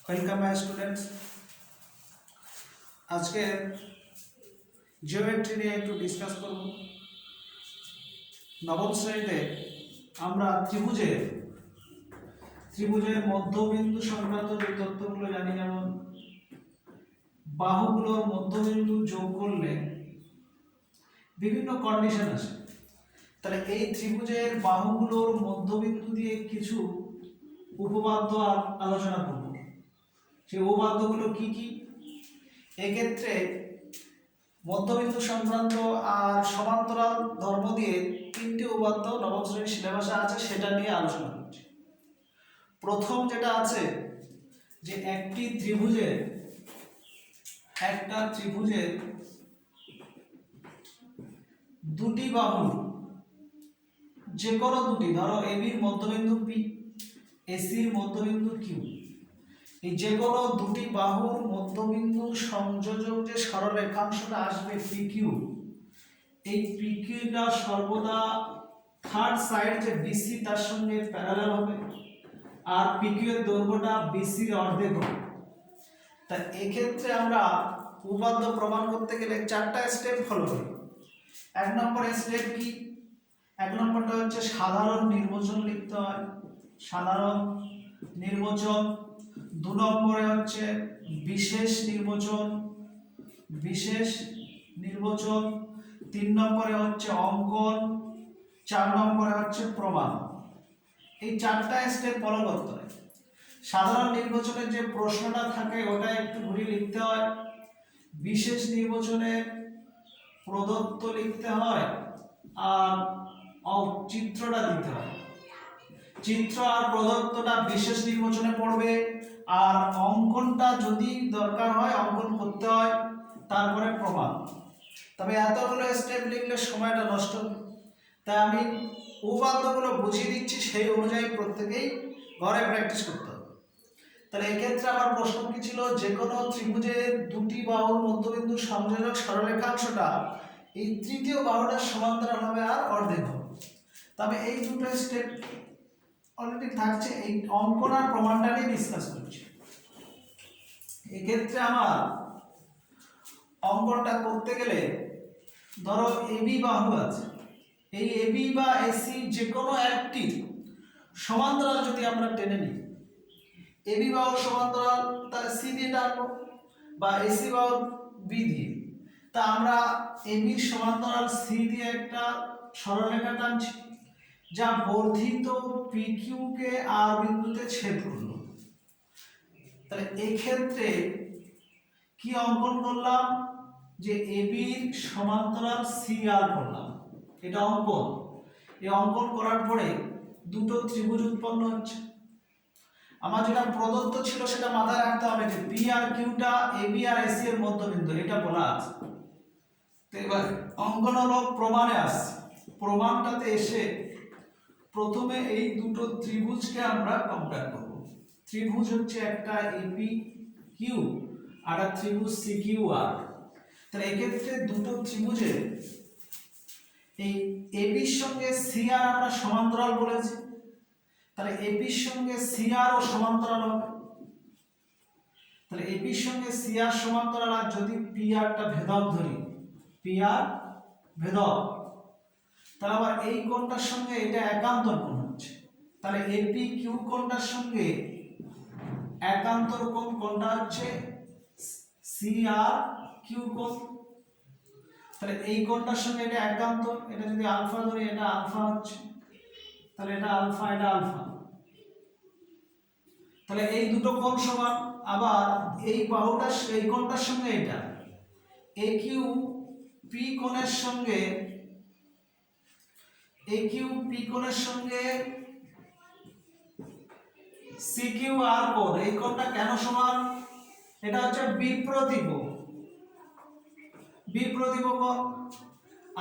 Welcome my students. আজকে geometry নিয়ে একটু ডিসকাস করব। নবম শ্রেণীতে আমরা ত্রিভুজের মধ্যবিন্দু সংক্রান্ত যে তথ্যগুলো জানি, যেমন বাহুগুলোর মধ্যবিন্দু যোগ করলে বিভিন্ন কন্ডিশন আছে। তাহলে এই ত্রিভুজের বাহুগুলোর মধ্যবিন্দু দিয়ে কিছু উপপাদ্য আলোচনা করব। সেই উপপাদ্যগুলো কি কি? এক্ষেত্রে মধ্যবিন্দু সংক্রান্ত আর সমান্তরাল ধর্ম দিয়ে তিনটি উপপাদ্য নবম শ্রেণীর সিলেবাসে আছে, সেটা নিয়ে আলোচনা করছি। প্রথম যেটা আছে যে একটা ত্রিভুজের দুটি বাহু, যে কোনো দুটি, ধরো এবির মধ্যবিন্দু পি, এসির মধ্যবিন্দু কিউ, এই যে কোনো দুটি বাহুর মধ্যবিন্দুর সংযোজক যে সরলরেখাংশটা আসবে পি কিউ, এই পি কিউটা সর্বদা থার্ড সাইড যে বিসি তার সঙ্গে প্যারালাল হবে, আর পি কিউ এর দৈর্ঘ্যটা বিসির অর্ধেক হবে। তা এক্ষেত্রে আমরা উপপাদ্য প্রমাণ করতে গেলে চারটা স্টেপ ফলো করি। এক নম্বর স্টেপ কি? এক নম্বরটা হচ্ছে সাধারণ নির্বাচন লিখতে হয়, সাধারণ নির্বাচন। দু নম্বরে হচ্ছে বিশেষ নির্বাচন। তিন নম্বরে হচ্ছে অঙ্কন, চার নম্বরে হচ্ছে প্রমাণ। এই চারটা স্টেপ ফলো করতে হয়। সাধারণ নির্বাচনের যে প্রশ্নটা থাকে ওটা একটু ঘুরিয়ে লিখতে হয়, বিশেষ নির্বাচনে প্রদত্ত লিখতে হয়, আর চিত্রটা দিতে হয়। চিত্র আর প্রদত্তটা বিশেষ নির্বাচনে পড়বে, আর অঙ্কনটা যদি দরকার হয় অঙ্কন করতে হয়, তারপরে প্রমাণ। তবে এতগুলো স্টেপ লিখলে সময়টা নষ্ট হবে, তাই আমি উপপাদ্যগুলো বুঝিয়ে দিচ্ছি, সেই অনুযায়ী প্রত্যেকেই ঘরে প্র্যাকটিস করতে হবে। তাহলে এক্ষেত্রে আমার প্রশ্ন কি ছিল? যে কোনো ত্রিভুজের দুটি বাহুর মধ্যবিন্দু সংযোজক সরলরেখাংশটা এই তৃতীয় বাহুটার সমান্তরাল হবে আর অর্ধেক হবে। তবে এই দুটো স্টেপ অলরেডি থাকছে, এই অঙ্কন আর প্রমাণটা নিয়ে ডিসকাস করছি। এক্ষেত্রে আমার অঙ্কনটা করতে গেলে ধরো এবি বাহু আছে, এই এবি বা এসি যে কোনো একটি সমান্তরাল যদি আমরা টেনে নিই, এবি বাহু সমান্তরাল, তাহলে সি দিয়ে টানবো, বা এসি বাহু বি দিয়ে। তা আমরা এবি সমান্তরাল সি দিয়ে একটা সরলরেখা টানছি, যা বর্ধিত পি কিউ কে আর বিন্দুতে ছেদ করলো। তাহলে এই ক্ষেত্রে কি অঙ্কন করলাম? যে এবির সমান্তরাল সি আর করলাম, এটা অঙ্কন। এই অঙ্কন করার পরে দুটো ত্রিভুজ উৎপন্ন হচ্ছে। আমার যেটা প্রদত্ত ছিল সেটা মাথায় রাখতে হবে যে পি আর কিউটা এবি আর এসি এর মধ্যবিন্দু, এটা বলা আছে। তো এবার অঙ্কন হলো প্রমাণে আসছে। প্রমাণটাতে এসে প্রথমে এই দুটো ত্রিভুজকে আমরা কম্পেয়ার করব। ত্রিভুজ হচ্ছে একটা এপি কিউ আর একটা ত্রিভুজ সি কিউ আর। তাহলে এক্ষেত্রে দুটো ত্রিভুজে এই এবির সঙ্গে সি আর আমরা সমান্তরাল বলেছি, তাহলে এপির সঙ্গে সি আর ও সমান্তরাল হবে। তাহলে এপির সঙ্গে সি আর সমান্তরাল, আর যদি পি আরটা ভেদক ধরি, পি আর ভেদক, তাহলে আবার এই কোণটার সঙ্গে এটা একান্তর কোণ হচ্ছে। তাহলে এপি কিউ কোণটার সঙ্গে একান্তর কোণ কোণটা হচ্ছে সি আর কিউ কোণ। তাহলে এই কোণটার সঙ্গে এটা একান্তর, এটা যদি আলফা ধরি, এটা আলফা হচ্ছে, তাহলে এটা আলফা, এটা আলফা। তাহলে এই দুটো কোণ সমান। আবার এই বাহুটা এই কোণটার সঙ্গে এটা এ কিউ পি কোণের সঙ্গে এ কিউ পি কোণের সঙ্গে সি কিউ আর কোণ, এই কোণটা কেন সমান? এটা হচ্ছে বিপ্রতীপ কোণ।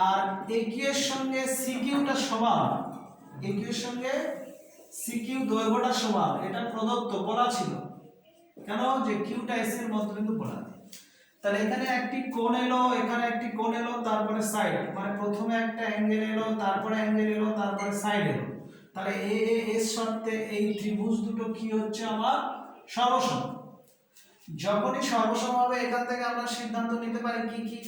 আর এ কিউ এর সঙ্গে সি কিউটা সমান, এ কিউ এর সঙ্গে সি কিউ দৈর্ঘ্যটা সমান, এটা প্রদত্ত বলা ছিল। কেন? যে কিউটা এসি এর মধ্যবিন্দু বলা। তাহলে এখানে একটি কোণ এলো, এখানে একটি কোণ এলো, তারপরে সাইড, মানে প্রথমে একটা অ্যাঙ্গেল এলো, তারপরে অ্যাঙ্গেল এলো, তারপরে সাইড এলো। তাহলে এ এ এর সাথে এই ত্রিভুজ দুটো কি হচ্ছে আমার? সমসম। যখনই সর্বসম হবে এখান থেকে আমরা সিদ্ধান্ত নিতে পারি কি কি,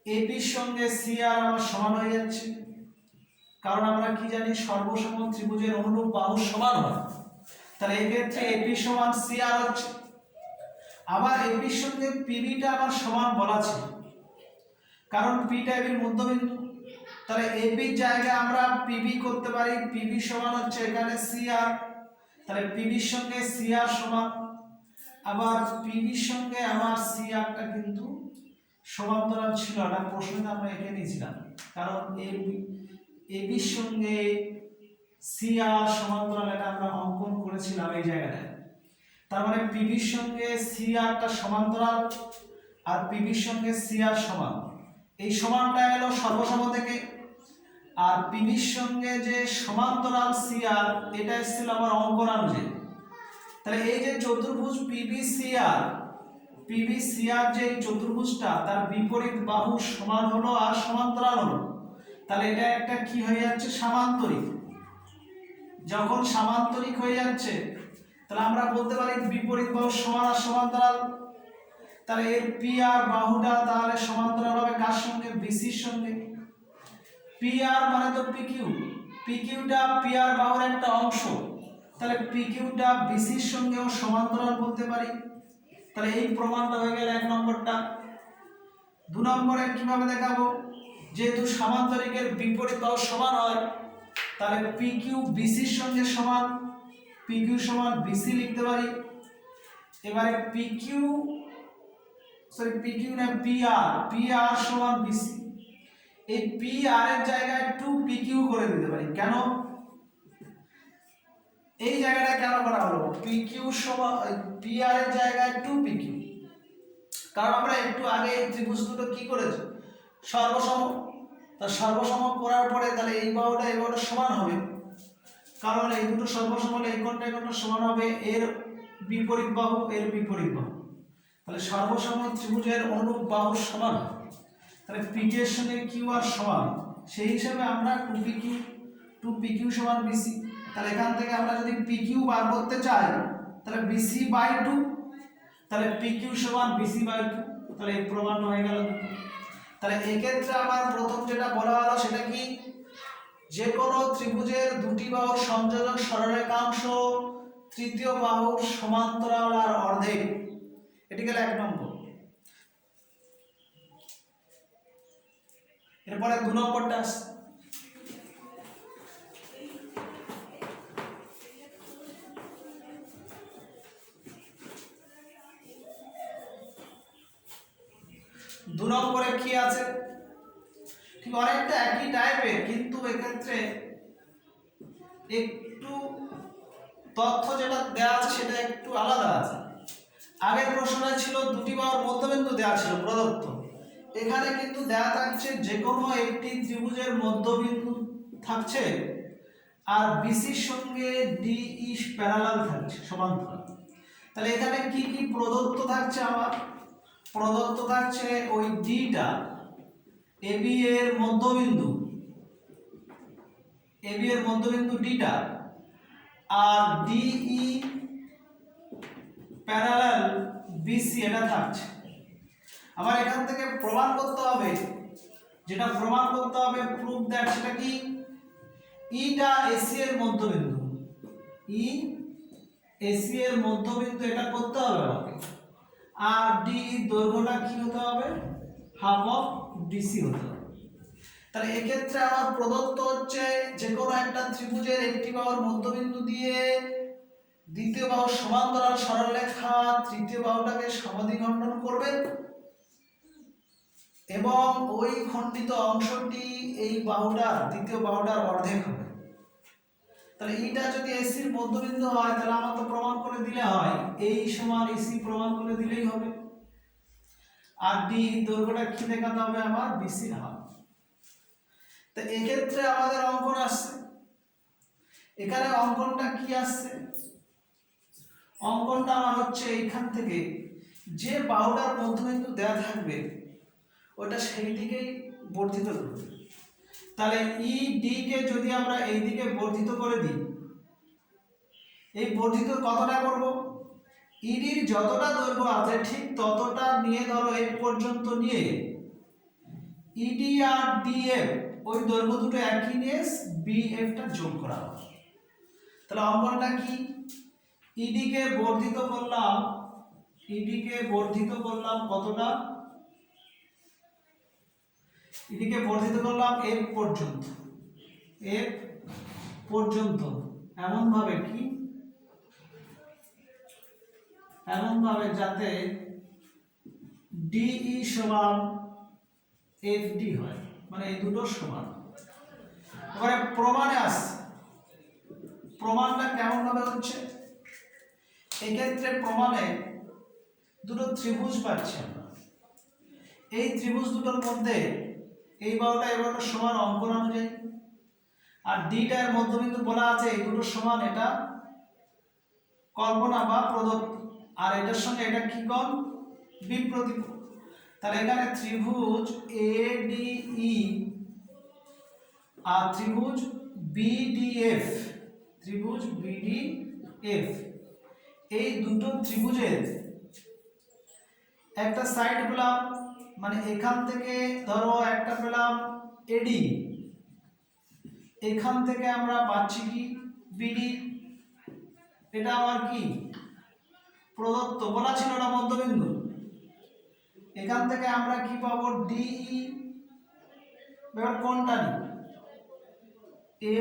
এবির সঙ্গে সিআর আমার সমান হয়ে যাচ্ছে, কারণ আমরা কি জানি সর্বসম ত্রিভুজের অনুরূপ বাহু সমান হয়। তাহলে এই ক্ষেত্রে এবি সমান সিআর হচ্ছে। আবার এবির সঙ্গে পিবিটা আমার সমান বলা ছিল, কারণ পিটা এবির মধ্যবিন্দু। তাহলে এবির জায়গায় আমরা পিবি করতে পারি, পিবি সমান হচ্ছে এখানে সিআর। তাহলে পিবির সঙ্গে সিআর সমান। আবার পিবির সঙ্গে আমার সিআরটা কিন্তু সমান্তরাল ছিল না, প্রশ্নটা আমরা এঁকে নিয়েছিলাম, কারণ এবির সঙ্গে সিআর সমান্তরাল এটা আমরা অঙ্কন করেছিলাম এই জায়গাটায়। তার মানে পিবির সঙ্গে সিআরটা সমান্তরাল আর পিবির সঙ্গে সিআর সমান, এই সমানটা এলো সর্বসম থেকে। আর পিবির সঙ্গে যে সমান্তরাল সিআর এটা এসেছিল আমার অঙ্কন অনুযায়ী। তাহলে এই যে চতুর্ভুজ পিবিসিআর যে চতুর্ভুজটা তার বিপরীত বাহু সমান হলো আর সমান্তরাল হলো, তাহলে এটা একটা কি হয়ে যাচ্ছে সামান্তরিক। যখন সামান্তরিক হয়ে যাচ্ছে তাহলে আমরা বলতে পারি বিপরীত বাহু সমান আর সমান্তরাল। তাহলে এর পি আর বাহুটা তাহলে সমান্তরাল হবে কার সঙ্গে, বিসির সঙ্গে। পি আর মানে তো পিকিউ, পিকিউটা পি আর বাহুর একটা অংশ, তাহলে পিকিউটা বিসির সঙ্গেও সমান্তরাল বলতে পারি। তাহলে এই প্রমাণটা হয়ে গেল 1 নম্বরটা। 2 নম্বরে কিভাবে দেখাবো, যেহেতু সামান্তরিকের বিপরীত বাহু সমান হয় তাহলে পিকিউ বিসির সঙ্গে সমান, পিকিউ সমান বিসি লিখতে পারি। এবারে পিকিউ না পিআর সমান বিসি, এই পিআর এর জায়গায় 2 পিকিউ করে দিতে পারি। কেন এই জায়গাটা কেন করা হলো, পিকিউ সমান পিআর এর জায়গায় 2 পিকিউ, কারণ আমরা একটু আগে এই ত্রিভুজ দুটো কি করেছি সর্বসম। তা সর্বসম করার পরে তাহলে এই বাহুটা সমান হবে, কারণ এই দুটো সর্বসম হলে এই কোণটা সমান হবে, এর বিপরীত বাহু এর বিপরীত বাহু, তাহলে সর্বসম ত্রিভুজের অনুরূপ বাহু সমান। তাহলে পিটি এর সঙ্গে কিউ আর সমান, সেই হিসাবে আমরা 2 পিকিউ সমান বিসি। তাহলে এখান থেকে আমরা যদি পিকিউ বার করতে চাই তাহলে বিসি বাই 2, তাহলে পিকিউ সমান বিসি বাই 2, তাহলে এই প্রমাণ হয়ে গেল। তাহলে এক্ষেত্রে আমার প্রথম যেটা বলা হলো সেটা কি, যে কোনো ত্রিভুজের দুটি বাহুর সংযোজক সরলরেখাংশ তৃতীয় বাহুর সমান্তরাল আর অর্ধেক, এটি গেল 1 নম্বর। এরপরে 2 নম্বরটা আসছে, দু নম্বরে কি আছে, ঠিক অনেকটা একই টাইপের, কিন্তু এক্ষেত্রে একটু তথ্য যেটা দেওয়া আছে সেটা একটু আলাদা আছে। আগের প্রশ্নটা ছিল দুটি বাহুর মধ্যবিন্দু দেওয়া ছিল প্রদত্ত, এখানে কিন্তু দেওয়া থাকছে যে কোনো একটি ত্রিভুজের মধ্যবিন্দু থাকছে আর বিসির সঙ্গে ডিই প্যারালাল থাকছে সমান্তরাল। তাহলে এখানে কি কি প্রদত্ত থাকছে, আমার প্রদত্ত থাকছে ওই ডিটা এবি এর মধ্যবিন্দু, এবি এর মধ্যবিন্দু ডিটা, আর ডিই প্যারালাল বিসি এটা থাকছে। আবার এখান থেকে প্রমাণ করতে হবে, যেটা প্রমাণ করতে হবে প্রুফ দ্যাট, সেটা কি ইটা এসি এর মধ্যবিন্দু, ই এসি এর মধ্যবিন্দু এটা করতে হবে আমাকে। আর ডি দৈর্ঘ্যটা কি হতে হবে, হাফ অফ ডিসি হতে হবে। তাহলে এক্ষেত্রে আমার প্রদত্ত হচ্ছে যে কোনো একটা ত্রিভুজের একটি বাহুর মধ্যবিন্দু দিয়ে দ্বিতীয় বাহুর সমান্তরাল সরলরেখা তৃতীয় বাহুটাকে সমদ্বিখণ্ডন করবে এবং ওই খণ্ডিত অংশটি এই বাহুটার দ্বিতীয় বাহুটার অর্ধেক হবে। তাহলে এইটা যদি এসির মধ্যবিন্দু হয় তাহলে আমার তো প্রমাণ করে দিলে হয়, এই সমান এসি প্রমাণ করে দিলেই হবে। আর ডি দৈর্ঘ্যটা কি দেখাতে হবে, আমার বিসি হাফ। তো এক্ষেত্রে আমাদের অঙ্কন আসছে, এখানে অঙ্কনটা কি আসছে, অঙ্কনটা আমার হচ্ছে এইখান থেকে যে বাহুটার মধ্যবিন্দু দেওয়া থাকবে ওটা সেই দিকেই বর্ধিত করবে। তাহলে ই ডি কে যদি আমরা এই দিকে বর্ধিত করে দিই, এই বর্ধিত কতটা করব, ইডির যতটা দৈর্ঘ্য আছে ঠিক ততটা নিয়ে ধরো এফ পর্যন্ত নিয়ে ইডি আর ডিএফ ওই দৈর্ঘ্য দুটো একই নিয়ে বিএফটা যোগ করা হবে। তাহলে অঙ্কনটা কি, ইডিকে বর্ধিত করলাম কতটা, ইডিকে বর্ধিত করলাম এফ পর্যন্ত এমন ভাবে যাতে ডিই সমান এফডি হয়, মানে এই দুটো সমান। এবারে প্রমাণে আসছে, প্রমাণটা কেমন ভাবে হচ্ছে, এক্ষেত্রে প্রমাণে দুটো ত্রিভুজ পাচ্ছি আমরা, এই ত্রিভুজ দুটোর মধ্যে এই বাহুটা এই বাহুটা সমান অঙ্কন অনুযায়ী, আর ডিটা এর মধ্যবিন্দু বলা আছে এই দুটো সমান, এটা কল্পনা বা প্রদত্ত, আর এটার সঙ্গে এটা কি কোণ, বিপ্রতিপ। তাহলে এখানে ত্রিভুজ এডিই আর ত্রিভুজ বিডিএফ, এই দুটো ত্রিভুজের একটা সাইড পেলাম, মানে এখান থেকে ধরো একটা পেলাম এডি, এখান থেকে আমরা পাচ্ছি কি বিডি, এটা আমার কি প্রদত্ত বলা ছিল না মধ্যবিন্দু, এখান থেকে আমরা কি পাবো ডিই। এবার কোণটা নিই,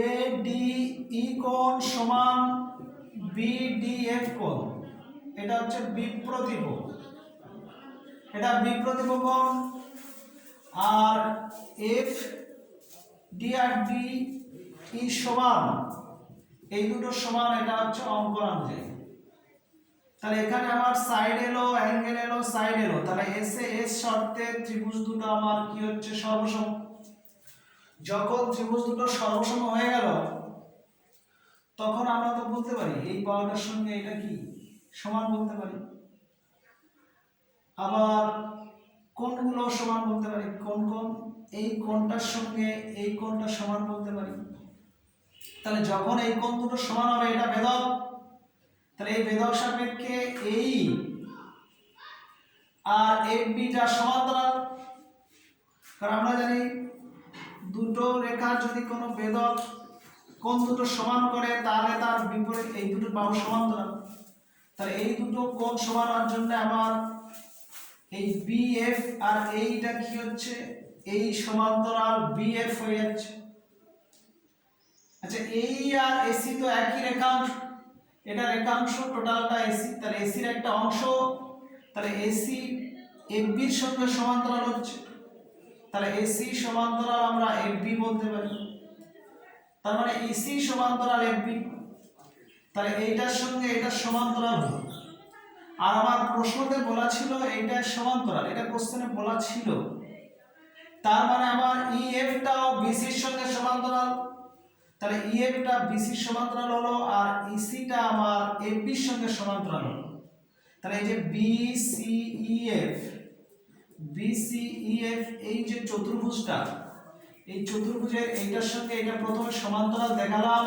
এডিই কোণ সমান বিডিএফ কোণ, এটা হচ্ছে বিপ্রতিপ, এটা বিপ্রতিপ কোণ, আর এফ ডি আর ডি ই সমান, এই দুটো সমান, এটা হচ্ছে অঙ্কন অনুযায়ী। তাহলে এখানে আমার সাইড এলো, অ্যাঙ্গেল এলো, সাইড এলো, তাহলে এস শর্তে ত্রিভুজ দুটো আমার কি হচ্ছে সর্বসম। যখন ত্রিভুজ দুটো সর্বসম হয়ে গেল তখন আমরা তো বলতে পারি এই বাহুটার সঙ্গে এটা কি সমান বলতে পারি, আবার কোণগুলো সমান বলতে পারি, কোন এই কোণটার সঙ্গে এই কোণটা সমান বলতে পারি। তাহলে যখন এই কোণ দুটো সমান হবে এটা ভেদক, তাহলে এই ভেদক সাপেক্ষে এই আর এফ বিটা সমান্তরাল, কারণ আমরা জানি দুটো রেখার যদি কোনো ভেদক কোণ দুটো সমান করে তাহলে তার বিপরীত এই দুটো বাহু সমান্তরাল। তাহলে এই দুটো কোণ সমান হওয়ার জন্য আমার এই বিএফ আর এইটা কি হচ্ছে এই সমান্তরাল বিএফ হয়ে যাচ্ছে। আচ্ছা এই আর এসি তো একই রেখাংশ, এটা রেখাংশ টোটালটা এসি, তাহলে এসির একটা অংশ, তাহলে এসি এফবির সঙ্গে সমান্তরাল হচ্ছে, তাহলে এসি সমান্তরাল আমরা এফবি বলতে পারি, তার মানে এসি সমান্তরাল এফবি, তাহলে এইটার সঙ্গে এটার সমান্তরাল হলো। আর আমার প্রশ্নতে বলা ছিল এইটা সমান্তরাল, এটা কোশ্চেনে বলা ছিল, তার মানে আমার ইএফটাও বিসির সঙ্গে সমান্তরাল, তাহলে ইএফটা বিসির সমান্তরাল হলো, আর ইসিটা আমার এফবির সঙ্গে সমান্তরাল হলো। তাহলে এই যে বিসিইএফ এই যে চতুর্ভুজটা, এই চতুর্ভুজের এইটার সঙ্গে এটা প্রথমে সমান্তরাল দেখালাম,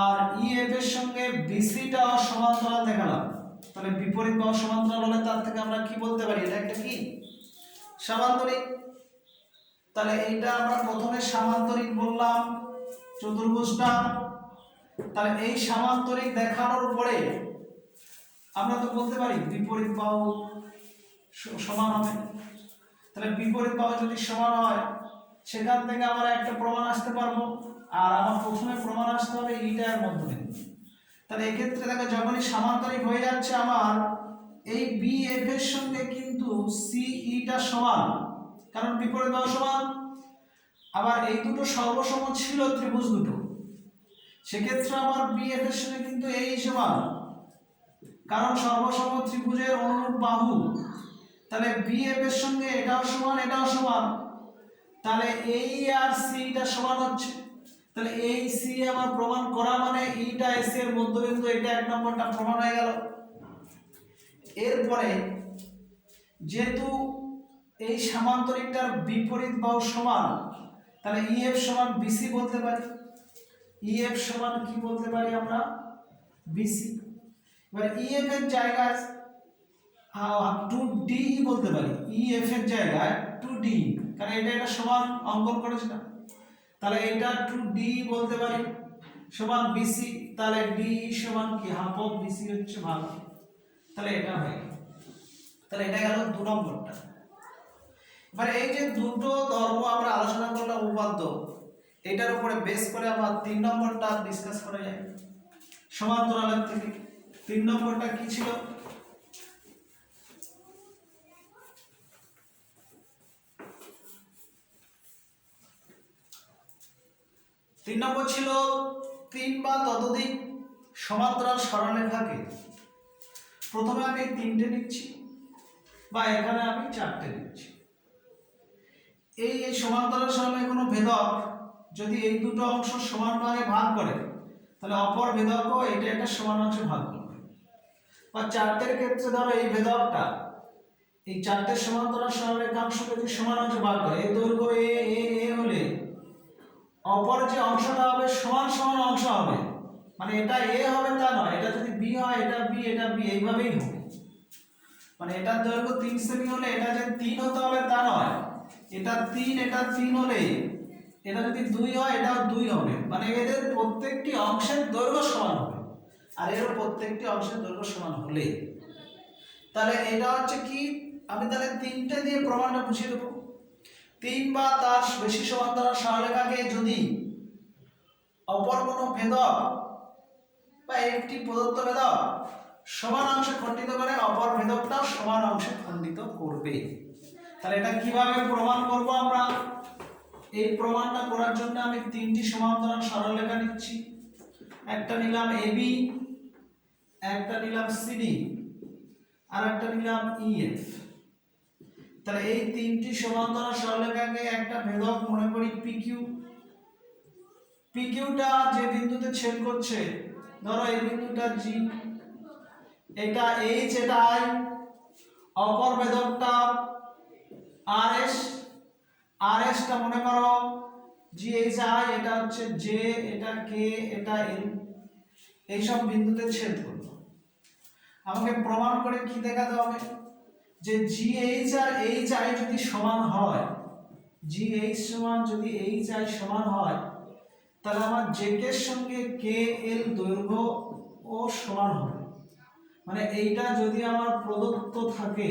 আর ইএফ এর সঙ্গে বিসিটাও সমান্তরাল দেখালাম। তাহলে বিপরীত বাহু সমান্তরাল হলে তার থেকে আমরা কি বলতে পারি, এটা একটা কি সামান্তরিক। তাহলে এইটা আমরা প্রথমে সামান্তরিক বললাম চতুর্ভুজটা, তাহলে এই সামান্তরিক দেখানোর পরে আমরা তো বলতে পারি বিপরীত বাহু সমান হবে। তাহলে বিপরীত বাহু যদি সমান হয় সেখান থেকে আমরা একটা প্রমাণ আসতে পারবো, আর আমার প্রথমে প্রমাণ আসতে হবে ইটা এর মধ্যবিন্দু। তাহলে এক্ষেত্রে দেখো যখনই সামান্তরিক হয়ে যাচ্ছে আমার এই বিএফ এর সঙ্গে কিন্তু সিইটা সমান, কারণ বিপরীত বাহু সমান, আবার এই দুটো সর্বসম ছিল ত্রিভুজ দুটো, সেক্ষেত্রে আমার বিএফ এর সঙ্গে কিন্তু এই সমান, কারণ সর্বসম ত্রিভুজের অনুরূপ বাহু, তাহলে বিএফ এর সঙ্গে এটাও সমান এটাও সমান, তাহলে এই আর সিটা সমান হচ্ছে। তাহলে এই সি আমার প্রমাণ করা মানে ইটা এস এর মধ্যবিন্দু, এটা এক নম্বরটা প্রমাণ হয়ে গেল। এরপরে যেহেতু এই সামান্তরিকটার বিপরীত বাহু সমান, তাহলে ইএফ সমান বিসি বলতে পারি, ইএফ সমান কি বলতে পারি আমরা বিসি। এবার ইএফ এর জায়গায় টু ডি বলতে পারি, ইএফ এর জায়গায় টু ডি, কারণ এটা সমান অঙ্কন করেছিলাম, তাহলে এটা টু ডি বলতে পারি সমান বিসি, তাহলে ডি সমান কি হাফ অফ বিসি হচ্ছে ভাগ, তাহলে এটা হয়ে গেল। তাহলে এটা গেল 2 নম্বরটা। এবার এই যে দুটো ধর্ম আমরা আলোচনা করলাম উপপাদ্য, এটার উপরে বেস করে আবার 3 নম্বরটা ডিসকাস করা যায় সমান্তরালের থেকে। 3 নম্বরটা কি ছিল? তিন নম্বর ছিল 3 বা ততোধিক সমান্তরাল সরলরেখাকে, প্রথমে আমি 3টে নিচ্ছি বা এখানে আমি 4টে নিচ্ছি। এই সমান্তরাল সরলরেখার কোনো ভেদক যদি এই দুটো অংশ সমান ভাগে ভাগ করে, তাহলে অপর ভেদকও এটা একটা সমান অংশে ভাগ করবে। বা 4টের ক্ষেত্রে ধরো এই ভেদকটা এই 4টে সমান্তরাল সরলরেখাংশকে যদি সমান অংশে ভাগ করে, এই দৈর্ঘ্য এ এ এ হলে অপর যে অংশটা হবে সমান সমান অংশ হবে, মানে এটা এ হবে তা নয়, এটা যদি বি হয় এটা বি এটা বি, এইভাবেই হবে। মানে এটার দৈর্ঘ্য 3 সেমি হলে এটা যে 3 হতে হবে তা নয়, এটা 3 হলে এটা যদি 2 হয় এটাও 2 হবে, মানে এদের প্রত্যেকটি অংশের দৈর্ঘ্য সমান হবে, আর এর প্রত্যেকটি অংশের দৈর্ঘ্য সমান হলে তাহলে এটা হচ্ছে কি, আমি তাহলে 3টে দিয়ে প্রমাণটা বুঝিয়ে দেবো। 3 বা তার বেশি সমান্তরাল সরলরেখাকে যদি অপর কোনো ভেদক বা একটি প্রদত্ত ভেদক সমান অংশে খণ্ডিত করে, অপর ভেদকটা সমান অংশে খণ্ডিত করবে। তাহলে এটা কিভাবে প্রমাণ করব আমরা? এই প্রমাণটা করার জন্য আমি 3টি সমান্তরাল সরলরেখা নিচ্ছি, একটা নিলাম এবি, একটা নিলাম সিডি, আর একটা নিলাম ইএফ। তাহলে এই 3টি সমান্তরাল সরলরেখাকে একটা ভেদক মনে করি পিকিউ। পিকিউটা যে বিন্দুতে ছেদ করছে, ধরো এই বিন্দুটা জি, এটা এইচ এটা আই, অপর ভেদকটা আরএস, আরএসটা মনে করো জি এইচ আই, এটা হচ্ছে জে, এটা কে, এটা এল, এই সব বিন্দুতে ছেদ করলো। আমাকে প্রমাণ করে কি দেখাতে হবে? যে জি এইচ আর এইচ আই যদি সমান হয়, জি এইচ সমান যদি এইচ আই সমান হয়, তাহলে আমার জে কে এর সঙ্গে কে এল দৈর্ঘ্য ও সমান হবে। মানে এইটা যদি আমার প্রদত্ত থাকে,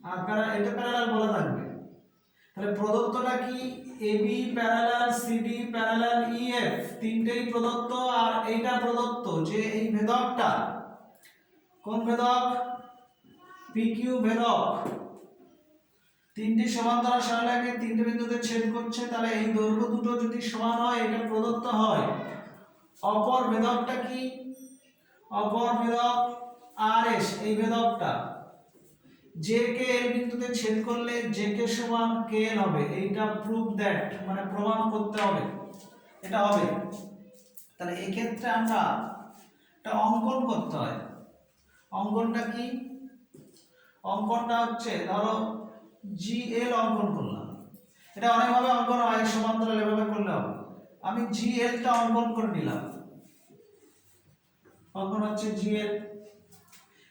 আর এটা প্যারালাল বলা থাকবে, তাহলে প্রদত্তটা কি? A B parallel C D parallel E F, তিনটেই প্রদত্ত, আর এইটা প্রদত্ত যে এই ভেদকটা কোন ভেদক? পিকিউ ভেদক। 3টি সমান্তরাল সরলরেখাকে 3টে বিন্দুতে ছেদ করছে, তাহলে এই দৈর্ঘ্য দুটো যদি সমান হয়, এটা প্রদত্ত হয়। অপর ভেদকটা কি? অপর ভেদক আরএস, এই ভেদকটা জে কে এল বিন্দুতে ছেদ করলে জে কে সমান কে এল হবে, এইটা প্রুভ দ্যাট, মানে প্রমাণ করতে হবে, এটা হবে। তাহলে এই ক্ষেত্রে আমরা একটা অঙ্কন করতে হয়। অঙ্কনটা কি? অঙ্কনটা হচ্ছে ধরো জি এল অঙ্কন করলাম, এটা অনেকভাবে অঙ্কন হয়, সমান্তরাল এভাবে করলে হবে। আমি জি এলটা অঙ্কন করে নিলাম, অঙ্কন হচ্ছে জি এল।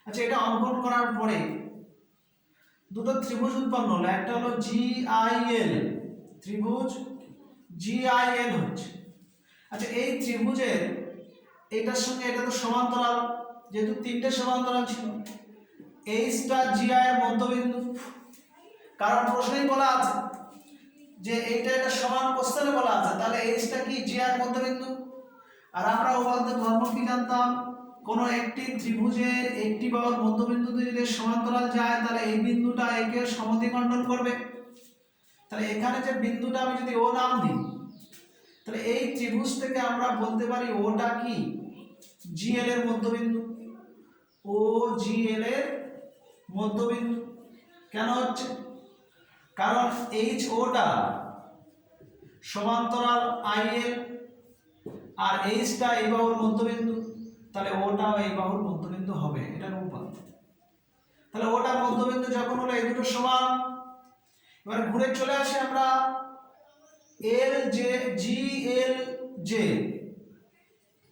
আচ্ছা, এটা অঙ্কন করার পরে দুটো ত্রিভুজ উৎপন্ন হলো, একটা হলো জি আই এল, ত্রিভুজ জি আই এল হচ্ছে। আচ্ছা, এই ত্রিভুজের এটার সঙ্গে এটা তো সমান্তরাল, যেহেতু 3টে সমান্তরাল ছিল, এইচটা জি আই এর মধ্যবিন্দু, কারণ প্রশ্নেই বলা আছে যে এইটা এটা সমান, কোশ্চেনে বলা আছে, তাহলে এইচটা কি? জি আই এর মধ্যবিন্দু। আর আমরা উপাত্ত ধর্ম কি জানতাম? কোন একটি ত্রিভুজের একটি বাহুর মধ্যবিন্দুতে যদি সমান্তরাল যায়, তাহলে এই বিন্দুটা একে সমদ্বিখণ্ডন করবে। তাহলে এখানে যে বিন্দুটা আমি যদি ও নাম দিই, তাহলে এই ত্রিভুজ থেকে আমরা বলতে পারি ওটা কি? জিএল এর মধ্যবিন্দু। ও জিএল এর মধ্যবিন্দু কেন হচ্ছে? কারণ এইচ ওটা সমান্তরাল আইএল, আর এইচটা এই বাহুর মধ্যবিন্দু, তাহলে ওটাও এই বাহুর মধ্যবিন্দু হবে, এটার উপাত্ত। তাহলে ওটা মধ্যবিন্দু যখন হলো, এই দুটো সমান। এবার ঘুরে চলে আসি আমরা এল জে, জি এল জে,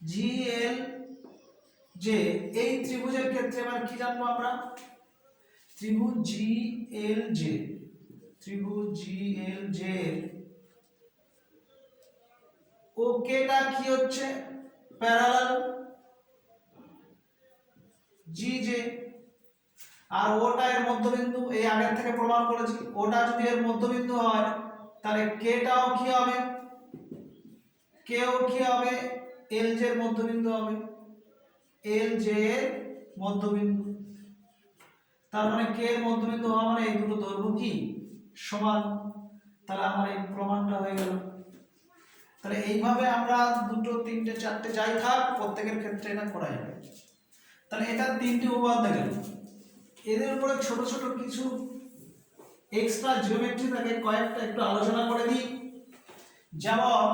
জি এল যে এই ত্রিভুজের ক্ষেত্রে এবার কি জানবো আমরা, ত্রিভুজ জিএলজে, ত্রিভুজ জিএলজে ওকেটা কি হচ্ছে প্যারালাল জিজে, আর ওটা এর মধ্যবিন্দু, এই আগের থেকে প্রমাণ করেছি ওটা যদি এর মধ্যবিন্দু হয় তাহলে কেটাও কি হবে, কেও কি হবে এলজে এর মধ্যবিন্দু হবে, এলজে এর মধ্যবিন্দু। তার মানে কে এর মধ্যবিন্দু হওয়া মানে এই দুটো দৈর্ঘ্য কি সমান, তাহলে আমার এই প্রমাণটা হয়ে গেল। তাহলে এইভাবে আমরা দুটো তিনটে চারটে যাই থাক প্রত্যেকের ক্ষেত্রে এটা করা যাবে। তাহলে এটা তিনটি উপপাদ্য গেল। এদের উপরে ছোট ছোট কিছু এক্সট্রা জিওমেট্রি থাকে, কয়েকটা একটু আলোচনা করে দিই। যেমন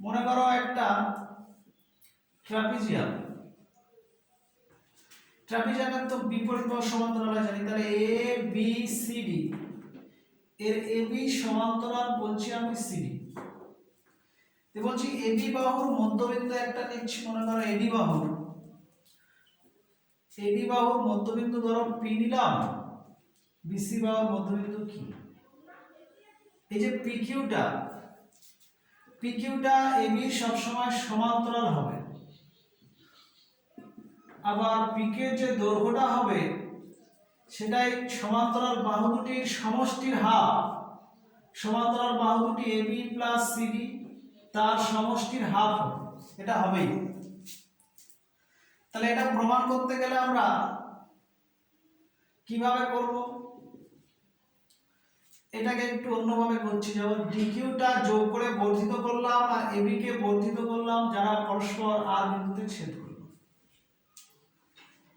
মনে করো একটা ট্রাপিজিয়াম, ট্রাপিজিয়ামের তো বিপরীত বাহু সমান্তরাল জানি, তাহলে এ বি সি ডি এর এ বি সমান্তরাল বলছি আমি সিডি, বলছি এবি বাহুর মধ্যবিন্দু একটা নিচ্ছি, মনে করো এডি বাহুর, এডি বাহুর মধ্যবিন্দু ধরো পি নিলাম, বিসি বাহুর মধ্যবিন্দু কি, এই যে পিকিউটা, পিকিউটা এবি সব সময় সমান্তরাল হবে, আবার পিকের যে দৈর্ঘ্যটা হবে সেটাই সমান্তরাল বাহু দুটির সমষ্টির হাফ, সমান্তরাল বাহু দুটি এবি প্লাস সিডি তার সমষ্টির হাফ হবে, এটা হবেই। তাহলে এটা প্রমাণ করতে গেলে আমরা কিভাবে করব, এটাকে একটু অন্যভাবে করছি। যেমন ডিকিউটা যোগ করে বর্ধিত করলাম আর এবি কে বর্ধিত করলাম, যারা পরস্পর আর বিন্দুতে ছেদ করল।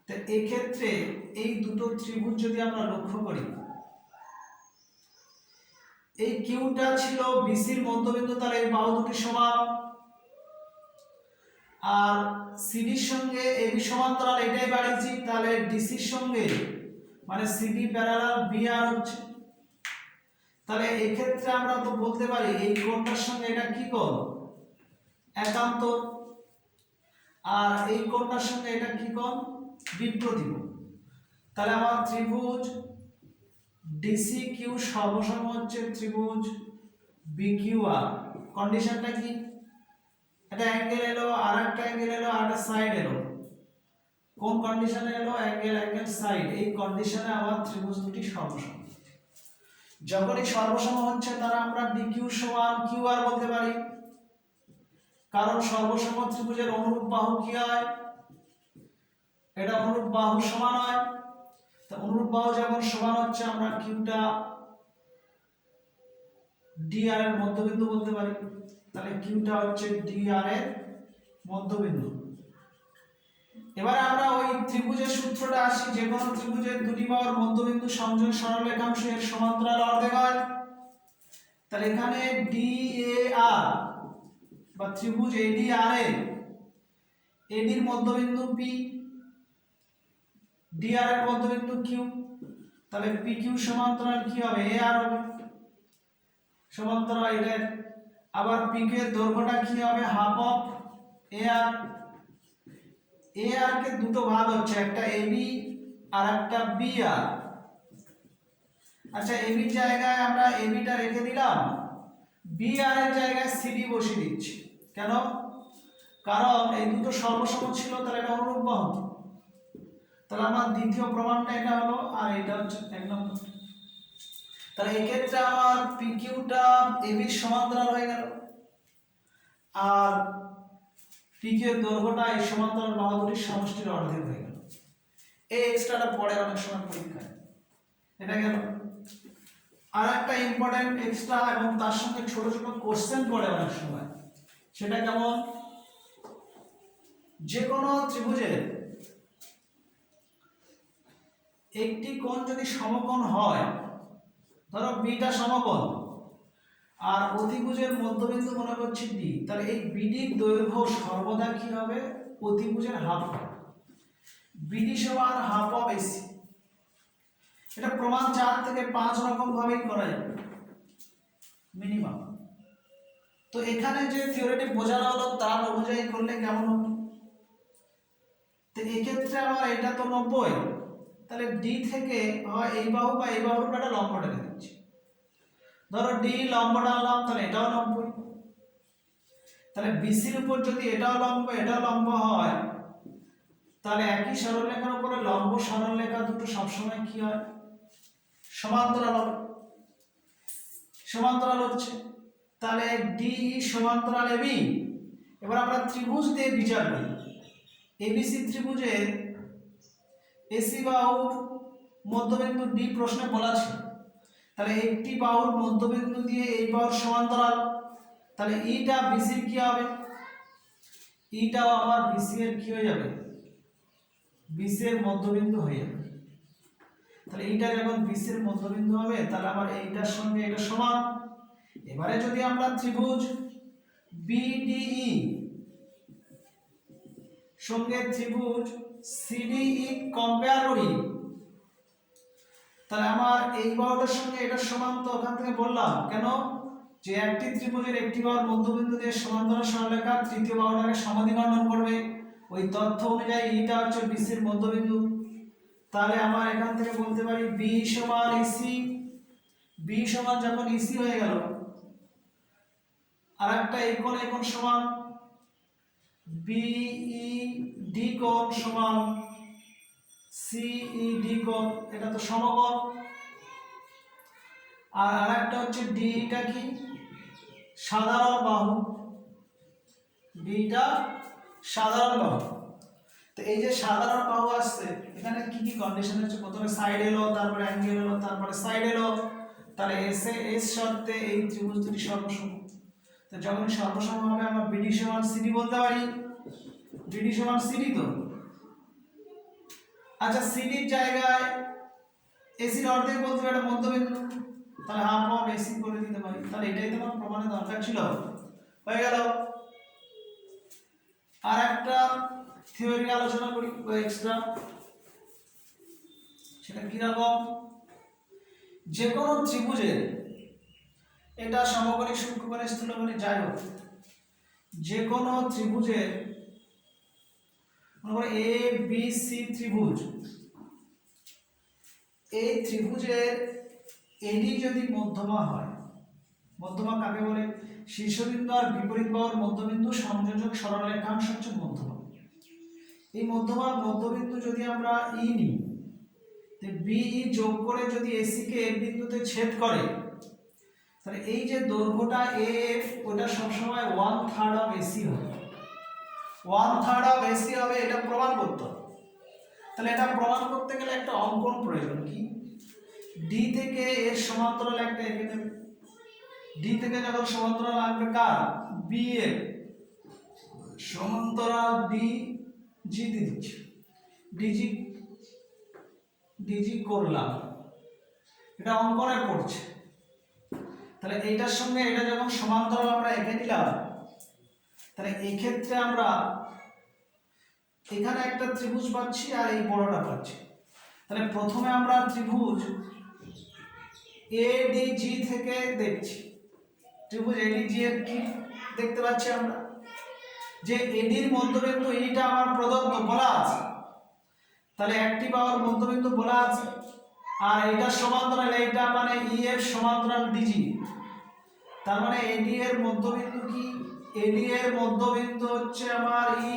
তো এই ক্ষেত্রে এই দুটো ত্রিভুজ যদি আমরা লক্ষ্য করি, এই কিউটা ছিল বিসির মধ্যবিন্দু, তাহলে এই বাহু দুটি সমান, আর সিডির সঙ্গে এবি সমান্তরাল এটাই বাড়িয়েছি, তাহলে ডিসির সঙ্গে মানে সিডি প্যারালাল বি আর হচ্ছে। তাহলে এই ক্ষেত্রে আমরা তো বলতে পারি এই কোণটার সঙ্গে এটা কি কোণ, একান্তর, আর এই কোণটার সঙ্গে এটা কি কোণ, বিপ্রতিম। তাহলে আমার ত্রিভুজ ডিসি কিউ সর্বসম হচ্ছে ত্রিভুজ বিকিউআর। কন্ডিশনটা কি, একটা অ্যাঙ্গেল এলো আর একটা অ্যাঙ্গেল এলো আর একটা সাইড এলো, কোন কন্ডিশনে এলো, অ্যাঙ্গেল অ্যাঙ্গেল সাইড, এই কন্ডিশনে আমার ত্রিভুজ দুটি সর্বসম। যখনই সর্বসম হচ্ছে তারা আমরা ডিকিউ সমান কিউআর বলতে পারি, কারণ সর্বসম ত্রিভুজের অনুরূপ বাহু কি হয়, এটা অনুরূপ বাহু সমান হয়। তো অনুরূপ বাহু যখন সমান হচ্ছে আমরা কিউটা ডি আর এর মধ্যবিন্দু বলতে পারি, তাহলে কিউটা হচ্ছে ডি আর এর মধ্যবিন্দু। এবার আমরা ওই ত্রিভুজের সূত্রটা আসি, যে কোনো ত্রিভুজের দুটি বাহুর মধ্যবিন্দু সংযোগ সরলরেখাংশ এর সমান্তরাল অর্ধেক হয়। তাহলে এখানে ডি এ আর বা ত্রিভুজ এডি আর এর এডির মধ্যবিন্দু পি, ডি আর এর মধ্যবিন্দু কিউ, তাহলে পি কিউ সমান্তরাল কি হবে, এ আর হবে সমান্তরাল এটার। আবার পি কিউ এর দৈর্ঘ্যটা কি হবে, হাফ অফ এ আর। এ আর কে দুটো ভাগ হচ্ছে, একটা এবি আর একটা বি আর। আচ্ছা এবি জায়গায় আমরা এবিটা রেখে দিলাম, বি আর এর জায়গায় সিডি বসিয়ে দিচ্ছি। কেন, কারণ এই দুটো সর্বসম ছিল, তাহলে এটা অনুরূপ বাহু। তাহলে আমার দ্বিতীয় প্রমাণটা এটা হলো, আর এটা হচ্ছে এক নম্বর। তাহলে এই ক্ষেত্রে আমার পি কিউটা এবির সমান্তরাল হয়ে গেল, আর পি কিউ এর দৈর্ঘ্যটা এই সমান্তরাল বাহু দুটির সমষ্টির অর্ধেক হয়ে গেল। এই এক্সট্রাটা পড়ে অনেক সময় পরীক্ষায়, এটা গেল। আর একটা ইম্পর্টেন্ট এক্সট্রা এবং তার সঙ্গে ছোট ছোট কোশ্চেন পড়ে অনেক সময়, সেটা কেমন, যে কোনো ত্রিভুজের একটি কোণ যদি সমকোণ হয়, ধরো বিটা সমকোণ আর অতিভুজের মধ্যবিন্দু মনে করছি ডি, তাহলে এই বিডির দৈর্ঘ্য সর্বদা কি হবে, অতিভুজের হাফ হবে, বিডি সমান হাফ অফ এসি। এটা প্রমাণ 4 থেকে 5 রকম ভাবেই করা যাবে মিনিমাম। তো এখানে যে থিওরিটি বোঝানো হলো তার অনুযায়ী করলে কেমন হবে, এক্ষেত্রে আমার এটা তো 90, তাহলে ডি থেকে হয় এই বাহু বা এই বাহুর একটা লম্ব টেনে দিচ্ছি। ধরো ডি লম্ব টানলাম, তাহলে এটাও 90। তাহলে বিসির উপর যদি এটাও লম্ব হয়, তাহলে একই সরলরেখার উপরে লম্ব সরলরেখা দুটো সবসময় কি হয়? সমান্তরাল হবে। সমান্তরাল হচ্ছে, তাহলে ডি সমান্তরাল এবি। এবার আমরা ত্রিভুজ দিয়ে বিচার করি। এবিসি ত্রিভুজের এসি বাহুর মধ্যবিন্দু ডি প্রশ্নে বলা ছিল। তাহলে একটি বাহুর মধ্যবিন্দু দিয়ে এই বাহুর সমান্তরাল, তাহলে ইটা বিসির কি হবে? ইটাও আমার বিসি এর কি হয়ে যাবে? বিসি এর মধ্যবিন্দু হয়ে যাবে। তাহলে এইটা যখন বিসি এর মধ্যবিন্দু হবে, তাহলে আমার এইটার সঙ্গে এটা সমান। এবারে যদি আমরা ত্রিভুজ বিডিই সঙ্গে ত্রিভুজ সিডিই কম্পেয়ার করি, তাহলে আমার এই বাহুটার সঙ্গে এটা সমান। তো ওখান থেকে বললাম কেন, যে একটি ত্রিভুজের একটি বাহুর মধ্যবিন্দু দিয়ে সমান্তরাল সরলরেখা তৃতীয় বাহুটাকে সমাধিখণ্ডন করবে। ওই তথ্য অনুযায়ী এইটা হচ্ছে বিসি এর মধ্যবিন্দু। তাহলে আমার এখান থেকে বলতে পারি বি সমান ইসি। বি সমান যখন ইসি হয়ে গেল, আর একটা এই কোণ সমান বিই ডি কোণ সমান সিই ডি কোণ, এটা তো সমকোণ। আর আরেকটা হচ্ছে ডিটা কি? সাধারণ বাহু। ডিটা সাধারণ বাহু। তো এই যে সাধারণ বাহু আসছে, এখানে কি কি কন্ডিশন হচ্ছে? প্রথমে সাইড এলো, তারপরে অ্যাঙ্গেল এলো, তারপরে সাইড এলো। তাহলে এস শর্তে এই ত্রিভুজ দুটি সর্বসম। তো যখন সর্বসম হবে, আমরা বিডি সমান সিডি বলতে পারি। বিডি সমান সিডি। তো আচ্ছা, সিডির জায়গায় এসির অর্ধেক বলতে পারে মধ্যবিন্দু, তাহলে হাফ অফ এসি করে দিতে পারি। তাহলে এটাই তোমার প্রমাণের দরকার ছিল, হয়ে গেল। আর একটা থিওরি আলোচনা করি এক্সট্রা, সেটা কিরকম? যে কোনো ত্রিভুজের, এটা সমকোণী সূক্ষ্মকোণী স্থূলকোণী যাই হোক, যে কোনো ত্রিভুজের এ বি সি ত্রিভুজ, এই ত্রিভুজের এডি যদি মধ্যমা হয়, মধ্যমা কাকে বলে? শীর্ষবিন্দু আর বিপরীত বাহুর মধ্যবিন্দু সংযোজক সরলরেখাংশ হচ্ছে মধ্যমা। এই মধ্যমার মধ্যবিন্দু যদি আমরা ই নিই, বিই যোগ করে যদি এসি কে এফ বিন্দুতে ছেদ করে, তাহলে এই যে দৈর্ঘ্যটা এফ, ওটা সবসময় 1/3 অফ এসি হবে। 1/3 অফ এসি হবে, এটা প্রমাণ করতে হবে। তাহলে এটা প্রমাণ করতে গেলে একটা অঙ্কন প্রয়োজন। কি? ডি থেকে এর সমান্তরাল একটা এঁকে নেবে। ডি থেকে যখন সমান্তরাল আঁকবে কার? বি এর সমান্তরাল ডি জি দিয়ে দিচ্ছি। ডিজি ডিজি করলাম, এটা অঙ্কনে পড়ছে। তাহলে এইটার সঙ্গে এটা যখন সমান্তরাল আমরা এঁকে দিলাম, তাহলে এই ক্ষেত্রে আমরা এখানে একটা ত্রিভুজ পাচ্ছি আর এই বড়টা পাচ্ছি। তাহলে প্রথমে আমরা ত্রিভুজ এডিজি থেকে দেখছি। ত্রিভুজ এডিজি এর কি দেখতে পাচ্ছি আমরা? যে এডির মধ্যবিন্দু এইটা আমার প্রদত্ত বলা আছে, তাহলে একটি বাহুর মধ্যবিন্দু বলা আছে, আর এটা সমান্তরাল, এইটা মানে ই এর সমান্তরাল ডিজি। তার মানে এডি এর মধ্যবিন্দু কি? এডি এর মধ্যবিন্দু হচ্ছে আমার ই,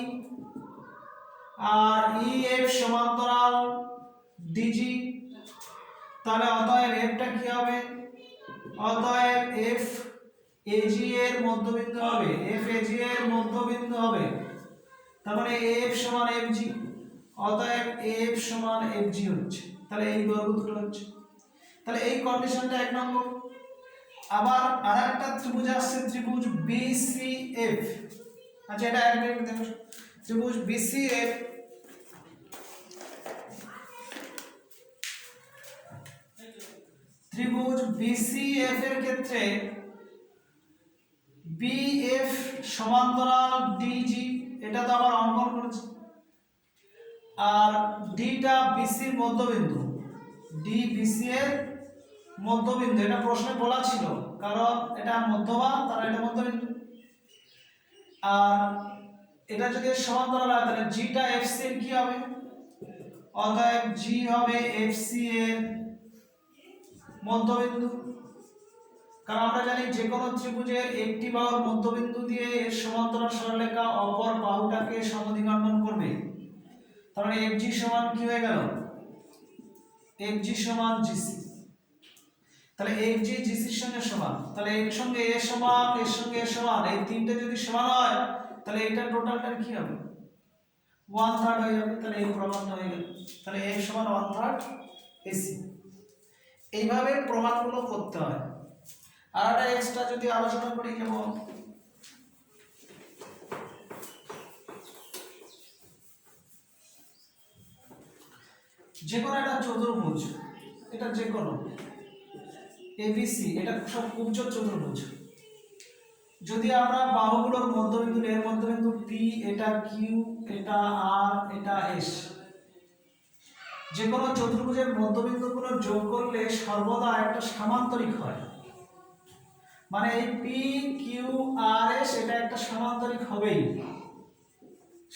আর ই এর সমান্তরাল ডিজি। তাহলে অতএব এফটা কি হবে? অতএব এফ এজি এর মধ্যবিন্দু হবে, এফ এজি এর মধ্যবিন্দু হবে। তার মানে এফ সমান এফজি, অতএব এফ সমান এফজি হচ্ছে। তাহলে এই দৈর্ঘ্য দুটো হচ্ছে। তাহলে এই কন্ডিশনটা এক নম্বর। আবার আরেকটা ত্রিভুজ আসছে, ত্রিভুজ বিসিএফ। আচ্ছা, এটা এক মিনিট দেখো। ত্রিভুজ বিসিএফ, ত্রিভুজ বিসিএফ এর ক্ষেত্রে বিএফ সমান্তরাল ডিজি, এটা তো আবার অঙ্কন করেছি। আর ডিটা বিসির মধ্যবিন্দু, ডি বিসি এর মধ্যবিন্দু, এটা প্রশ্নে বলা ছিল, কারণ এটা মধ্যমা, তার এটা মধ্যবিন্দু। আর এটা যদি সমান্তরাল হয় তাহলে জিটা এফসি এর কি হবে, অতএব জি হবে এফসি এর মধ্যবিন্দু। কারণ আমরা জানি যে কোনো ত্রিভুজের একটি বাহুর মধ্যবিন্দু দিয়ে এর সমান্তরাল সরলরেখা অপর বাহুটাকে সমদ্বিখণ্ডন করবে। তার মানে এফজি সমান কি হয়ে গেল, এফজি সমান জিসি। তাহলে এফজি জিসির সঙ্গে সমান, তাহলে এর সঙ্গে এ সমান, এর সঙ্গে এ সমান, এই তিনটে যদি সমান হয় তাহলে এটা টোটালটা কি হবে, 1/3 হয়ে যাবে। তাহলে এই প্রমাণটা হয়ে গেল। তাহলে এ সমান 1/3 এসি। এইভাবে প্রমাণগুলো করতে হয়। আর একটা এক্সট্রা যদি আলোচনা করি, যেমন যে কোনো একটা চতুর্ভুজ, এটা যে কোনো এবিসি, এটা সব কুবজোড় চতুর্ভুজ। যদি আমরা বাহুগুলোর মধ্যবিন্দু, এর মধ্যবিন্দু পি, এটা কিউ, এটা আর, এটা এস, যে কোনো চতুর্ভুজের মধ্যবিন্দুগুলো যোগ করলে সর্বদা একটা সামান্তরিক হয়। মানে এই পি কিউ আর এস এটা একটা সামান্তরিক হবেই,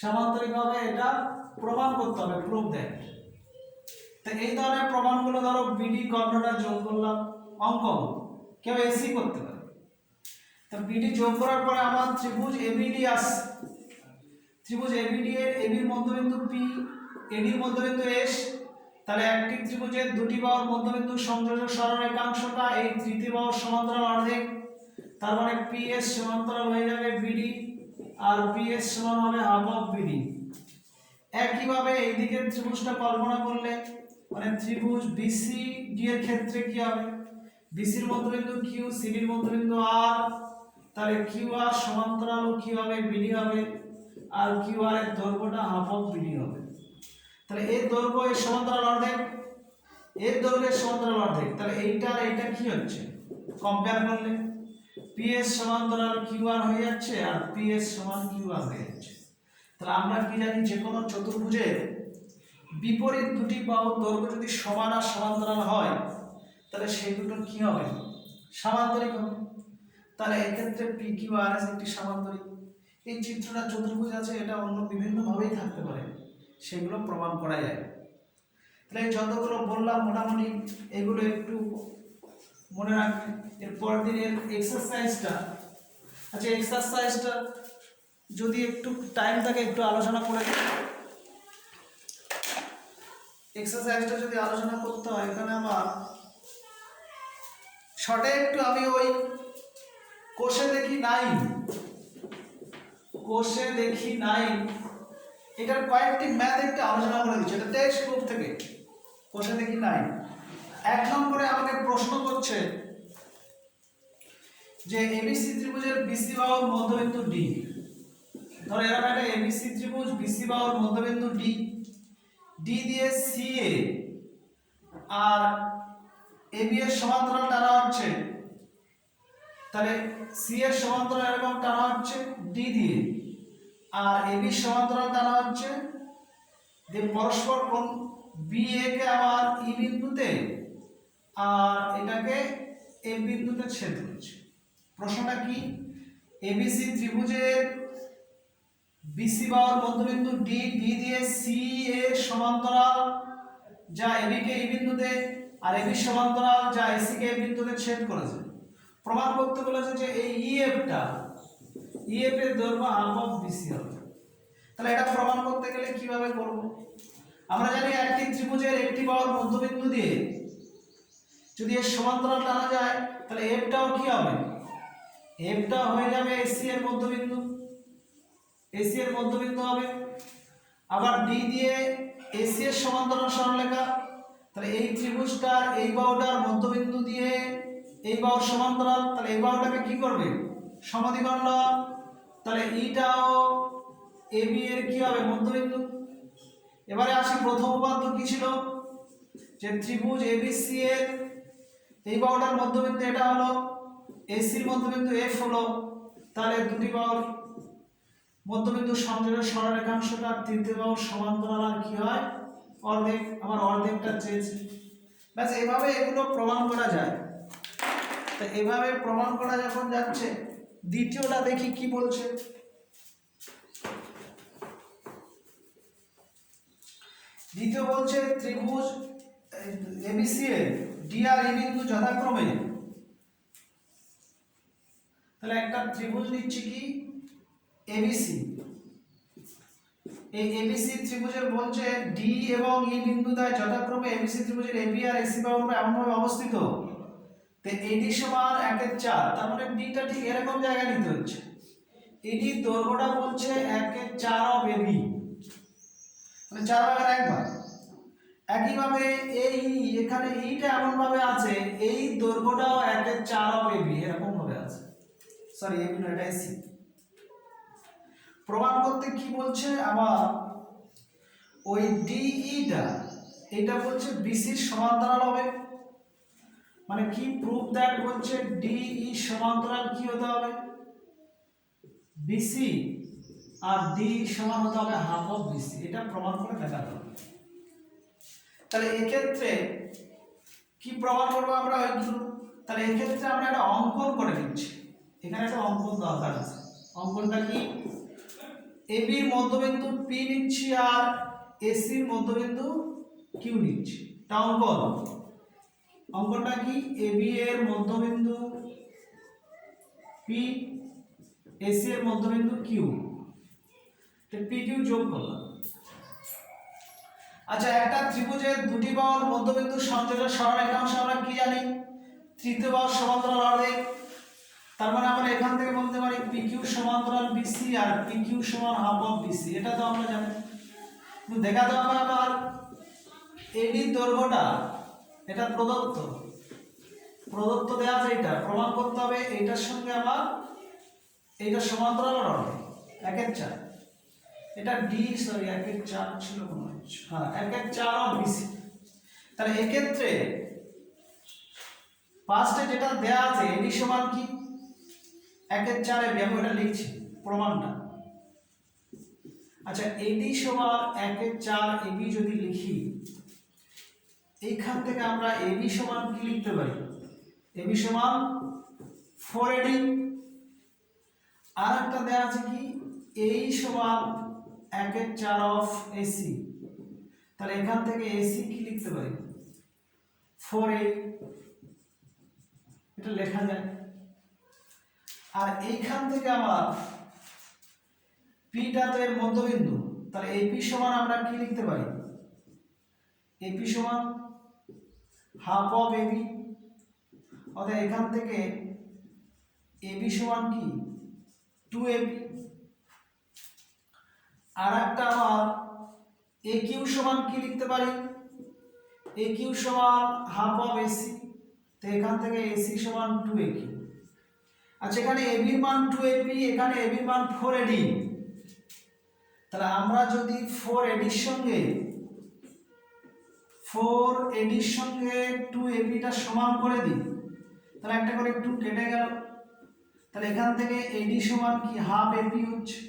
সামান্তরিক হবে, এটা প্রমাণ করতে হবে, প্রুফ দ্যাট। তো এই ধরনের প্রমাণগুলো ধরো বিডি কর্ণটা যোগ করলাম, অঙ্কন কেউ এসি করতে পারে। তো বিডি যোগ করার পরে আমার ত্রিভুজ এবিডি আসছে, ত্রিভুজ এবিডি এর এবির মধ্যবিন্দু পি, এডির মধ্যবিন্দু এস। তাহলে একটি ত্রিভুজের দুটি বাহুর মধ্যবিন্দু সংযোজক সরলরেখাংশটা এই তৃতীয় বাহুর সমান্তরাল অর্ধেক। তার মানে পিএস সমান্তরাল হয়ে যাবে বিডি, আর পিএস সমান হবে হাফ অফ বিডি। একইভাবে এই দিকের ত্রিভুজটা কল্পনা করলে, মানে ত্রিভুজ বিসি ডি এর ক্ষেত্রে কি হবে, বিসির মধ্যবিন্দু কিউ, সিডির মধ্যবিন্দু আর, তাহলে কিউ আর সমান্তরাল কি হবে, বিডি হবে, আর কিউ আর এর দৈর্ঘ্যটা হাফ অফ বিডি হবে। তাহলে এর দৈর্ঘ্য এর সমান্তরাল অর্ধেক, এর দৈর্ঘ্যের সমান্তরাল অর্ধেক। তাহলে এইটা আর এইটা কি হচ্ছে, কম্পেয়ার করলে পিএস সমান্তরাল কিউ আর হয়ে যাচ্ছে, আর পিএস সমান কিউ আর হয়ে যাচ্ছে। তাহলে আমরা কি জানি, যে কোনো চতুর্ভুজের বিপরীত দুটি বাহুর দৈর্ঘ্য যদি সমান আর সমান্তরাল হয় তাহলে সেই দুটো কি হবে, সামান্তরিক হবে। তাহলে এক্ষেত্রে পি কিউ আর এস একটি সামান্তরিক। এই চিত্রটা চতুর্ভুজ আছে, এটা অন্য বিভিন্ন ভাবেই থাকতে পারে, সেগুলো প্রমাণ করা যায়। তাহলে যতগুলো বললাম মোটামুটি এগুলো একটু মনে রাখবেন। এর পরের দিনের এক্সারসাইজটা, আচ্ছা এক্সারসাইজটা যদি একটু টাইম থাকে একটু আলোচনা করে, এক্সারসাইজটা যদি আলোচনা করতে হয় এখানে আমার শর্টে একটু আমি ওই কোষে দেখি 9, কোষে দেখি 9 এটার কয়েকটি ম্যাথ একটু আলোচনা করে দিচ্ছি, এটা টেক্সট বুক থেকে। কোষে দেখি 9 1 নম্বরে আমাকে প্রশ্ন করছে যে এবিসি ত্রিভুজের বিসি বাহুর মধ্যবিন্দু ডি। ধরো এরকম একটা এবিসি ত্রিভুজ, বিসি বাহুর মধ্যবিন্দু ডি, ডি দিয়ে সি এ আর এবি এর সমান্তরাল টানা হচ্ছে। তাহলে সি এর সমান্তরাল এরকম টানা হচ্ছে ডি দিয়ে, আর এবি সমান্তরাল টানা হচ্ছে যে পরস্পর কোণ বি এ কে আবার ই বিন্দুতে আর এটাকে এ বিন্দুতে ছেদ করছে। প্রশ্নটা কি, এবিসি ত্রিভুজের বিসি বাহুর মধ্যবিন্দু ডি, ডি দিয়ে সি এর সমান্তরাল যা এবি কে ই বিন্দুতে, আর এবি সমান্তরাল যা এসি কে এই বিন্দুতে ছেদ করেছে। প্রমাণ করতে বলেছে যে এই ইএফটা, ইএফ এর দৈর্ঘ্য হাফ অফ বিসি হবে। তাহলে এটা প্রমাণ করতে গেলে কিভাবে করব, আমরা জানি একটি ত্রিভুজের একটি বাহুর মধ্যবিন্দু দিয়ে যদি এর সমান্তরাল টানা যায় তাহলে এফটাও কি হবে, এফটা হয়ে যাবে এসি এর মধ্যবিন্দু, এসি এর মধ্যবিন্দু হবে। আবার ডি দিয়ে এসি এর সমান্তরাল সরলরেখা, তাহলে এই ত্রিভুজটার এই বাহুটার মধ্যবিন্দু দিয়ে এই বাহুর সমান্তরাল, তাহলে এই বাহুটাকে কি করবে, সমদ্বিখণ্ডন। তাহলে ইটাও এবি এর কি হবে, মধ্যবিন্দু। এবারে আসি প্রথম উপাত্ত কি ছিল, যে ত্রিভুজ এবিসি এর এই বাহুটার মধ্যবিন্দু এটা হলো, এসির মধ্যবিন্দু এফ হলো। তাহলে দুটি বাহুর মধ্যবিন্দু সংযোগের সরলরেখাংশটা তৃতীয় বাহুর সমান্তরাল আর কি হয়, অর্ধেক। আমার অর্ধেকটা চেয়েছে, ব্যাস এভাবে এগুলো প্রমাণ করা যায়। তো এভাবে প্রমাণ করা যখন যাচ্ছে, দ্বিতীয়টা দেখি কি বলছে। দ্বিতীয় বলছে ত্রিভুজ এবিসি এর ডি আর ই বিন্দু যথাক্রমে, তাহলে একটা ত্রিভুজ নিচ্ছি কি এবিসি, এই এবিসি ত্রিভুজের বলছে ডি এবং ই বিন্দু দ্বয় যথাক্রমে এবিসি ত্রিভুজের এবি আর এসি বাহু এমনভাবে অবস্থিত, তো এডি সমান 1/4, তার মানে ডিটা ঠিক এরকম জায়গায় নিতে হচ্ছে। এডি দৈর্ঘ্যটা বলছে 1/4 অফ এবি, মানে 4 ভাগের 1 ভাগ। একইভাবে এই এখানে এইটা এমন ভাবে আছে, এই দৈর্ঘ্যটাও 1/4 অফ এবি এরকম ভাবে আছে, সরি এবি নয়, এটা এসি। প্রমাণ করতে কি বলছে আবার, ওই ডিইটা এটা বলছে বিসির সমান্তরাল হবে, মানে কি প্রুফ দ্যাট বলছে ডিই সমান্তরাল কি হতে হবে বিসি, আর ডি সমান হতে হবে হাফ অফ বিসি, এটা প্রমাণ করে দেখাতে হবে। তাহলে এই ক্ষেত্রে কি প্রমাণ করব আমরা, তাহলে এই ক্ষেত্রে আমরা একটা অঙ্কন করে নিচ্ছি, এখানে একটা অঙ্কন দরকার আছে। অঙ্কনটা কি, এবি এর মধ্যবিন্দু পি নিচ্ছি আর এসি এর মধ্যবিন্দু কিউ নিচ্ছি, তা অঙ্কন। অঙ্কনটা কি, এবি এর মধ্যবিন্দু পি, এসি এর মধ্যবিন্দু কিউ, তো পি কিউ যোগ করলাম। আচ্ছা, একটা ত্রিভুজের দুটি বাহুর মধ্যবিন্দু সংযোগের সরলরেখাংশ আমরা কি জানি, তৃতীয় বাহুর সমান্তরাল অর্ধেক। তার মানে আমরা এখান থেকে বলতে পারি পি কিউ সমান্তরাল বিসি আর পি কিউ সমান হাফ অফ বিসি, এটা তো আমরা জানি। কিন্তু দেখাতে হবে আবার এডি দৈর্ঘ্যটা, এটা প্রদত্ত দেওয়া আছে, এটা প্রমাণ করতে হবে এইটার সঙ্গে আবার এইটা সমান্তরাল অর্ধেক 1/4, এটা ডি সরি 1/4 ছিল মনে হচ্ছে, হ্যাঁ 1/4 অফ বিসি। তাহলে এক্ষেত্রে ফার্স্টে যেটা দেয়া আছে এডি সমান কি 1/4 এবি, আমি এটা লিখছি প্রমাণটা। আচ্ছা, এডি সমান 1/4 এবি যদি লিখি, এইখান থেকে আমরা এবি সমান কি লিখতে পারি, এবি সমান 4AD। আর একটা দেয়া আছে কি এই সমান 1/4 অফ এসি, তাহলে এখান থেকে এসি কি লিখতে পারি 4A, এটা লেখা যায়। আর এইখান থেকে আবার পিটা তো এর মধ্যবিন্দু, তাহলে এপি সমান আমরা কি লিখতে পারি, এপি সমান হাফ অফ এবি, অর্থাৎ এখান থেকে এবি সমান কি 2AB। আর একটা আবার এ কিউ সমান কি লিখতে পারি, এ কিউ সমান হাফ অফ এসি, তো এখান থেকে এসি সমান 2AQ। আচ্ছা, এখানে এবি এর মান 2AB, এখানে এবি এর মান 4AD, তাহলে আমরা যদি 4AD এর সঙ্গে 2AB টা সমান করে দিই, তাহলে একটা করে 2 কেটে গেল, তাহলে এখান থেকে AD সমান কি হাফ AB হচ্ছে।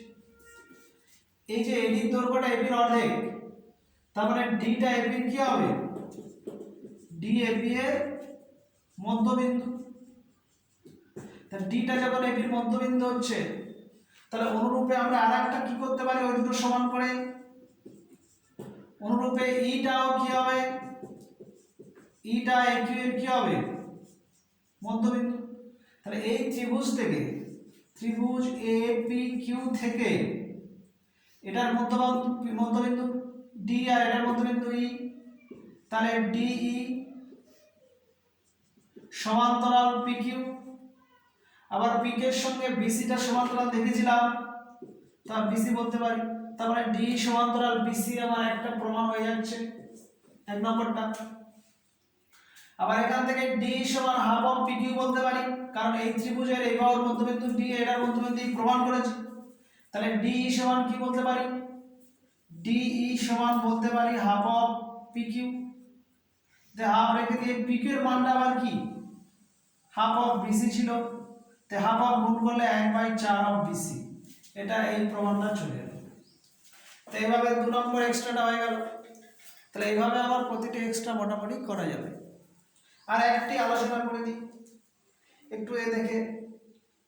এই যে AD এর দৈর্ঘ্যটা AB এর অর্ধেক, তার মানে ডিটা AB এর কি হবে, DAB এর মধ্যবিন্দু। তাহলে ডিটা যখন AB এর মধ্যবিন্দু হচ্ছে, তাহলে অনুরূপে আমরা আরেকটা কি করতে পারি, ওই দুটো সমান করে অনুরূপে ইটাও কি হবে, ইটা AQ এর কি হবে মধ্যবিন্দু। তাহলে এই ত্রিভুজ থেকে, ত্রিভুজ APQ থেকে এটার মধ্যবিন্দু ডি আর এটার মধ্যবিন্দু ই, তাহলে ডিই সমান্তরাল পিকিউ। আবার পিক এর সঙ্গে বিসিটা সমান্তরাল দেখেছিলাম, তা বিসি বলতে পারি, তারপরে ডি সমান্তরাল বিসি আমার একটা প্রমাণ হয়ে যাচ্ছে 1 নম্বরটা। আবার এখান থেকে ডি সমান হাফ অফ পিকিউ বলতে পারি, কারণ এই ত্রিভুজের এই বাহুর মধ্যবিন্দু ডি এটার মধ্যবিন্দু প্রমাণ করেছি। তাহলে ডি সমান কি বলতে পারি, ডিই সমান বলতে পারি হাফ অফ পিকিউ, তে হাফ রেখে দিয়ে পিকিউ এর মানটা আবার কি হাফ অফ বিসি ছিল, তে হাফ অফ গুণ করলে 1/4 অফ বিসি, এটা এই প্রমাণটা চলে গেল। তো এইভাবে 2 নম্বর এক্সট্রাটা হয়ে গেল। তাহলে এইভাবে আবার প্রতিটি এক্সট্রা মোটামুটি করা যাবে। আর একটি আলোচনা করে দিই একটু, এ দেখে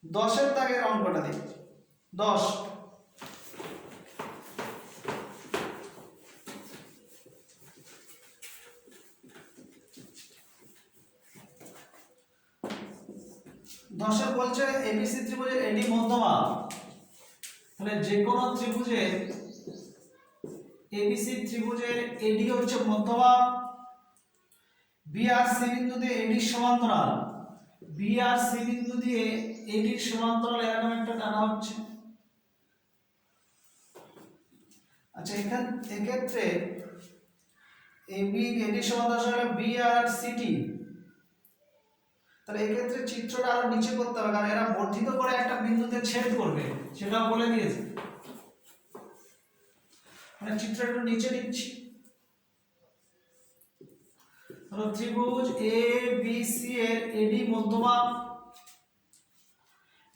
10 দাগের অঙ্কটা দেখি। 10 10 বলছে এবিসি ত্রিভুজের এডি মধ্যমা, তাহলে যে কোনো ত্রিভুজের এবিসি ত্রিভুজের এডি হচ্ছে মধ্যমা, বি আর সি বিন্দু দিয়ে এডির সমান্তরাল, বি আর সি বিন্দু দিয়ে এডির সমান্তরাল এরকম একটা টানা হচ্ছে। আচ্ছা এক্ষেত্রে এবি এডির সমান্তরাল হলো বি আর সিটি, তাহলে এক্ষেত্রে চিত্রটা আরো নিচে করতে হবে, কারণ এরা বর্ধিত করে একটা বিন্দুতে ছেদ করবে, সেটাও বলে দিয়েছে। মানে চিত্রটা একটু নিচে নিচ্ছি। তাহলে ত্রিভুজ এ বি সি এর এডি মধ্যমা,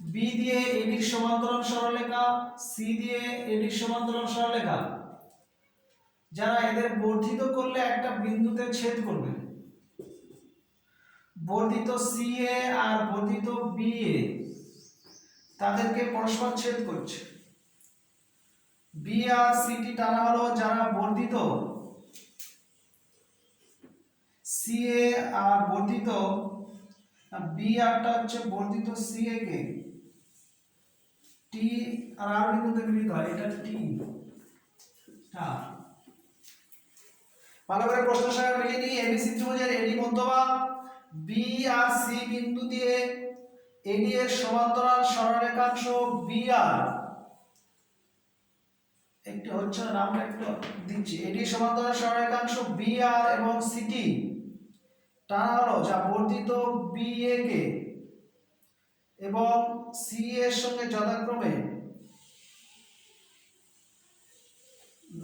বি দিয়ে এডির সমান্তরাল সরলরেখা, সি দিয়ে এডির সমান্তরাল সরলরেখা, যারা এদের বর্ধিত করলে একটা বিন্দুতে ছেদ করবে। বর্ধিত সি এ আর বর্ধিত বি এ তাদেরকে পরস্পর ছেদ করছে। বি আর সিটি টানা হলো যারা বর্ধিত সি এ আর বর্ধিত বি আরটা হচ্ছে বর্ধিত সি এ কে টি আর বিন্দুতে মিলিত হয়, এটা টি টা। ভালো করে প্রশ্নের সঙ্গে মিলিয়ে নিই। এবিসি ত্রিভুজের এডি মধ্যমা, বি আর সি বিন্দু দিয়ে এডি এর সমান্তরাল সরলরেখাংশ বি আর, একটু হচ্ছে নামটা একটু দিচ্ছি, এডি সমান্তরাল সরলরেখাংশ বি আর এবং সিটি টানা হলো যা বর্ধিত বি এ কে এবং সি এর সঙ্গে যথাক্রমে,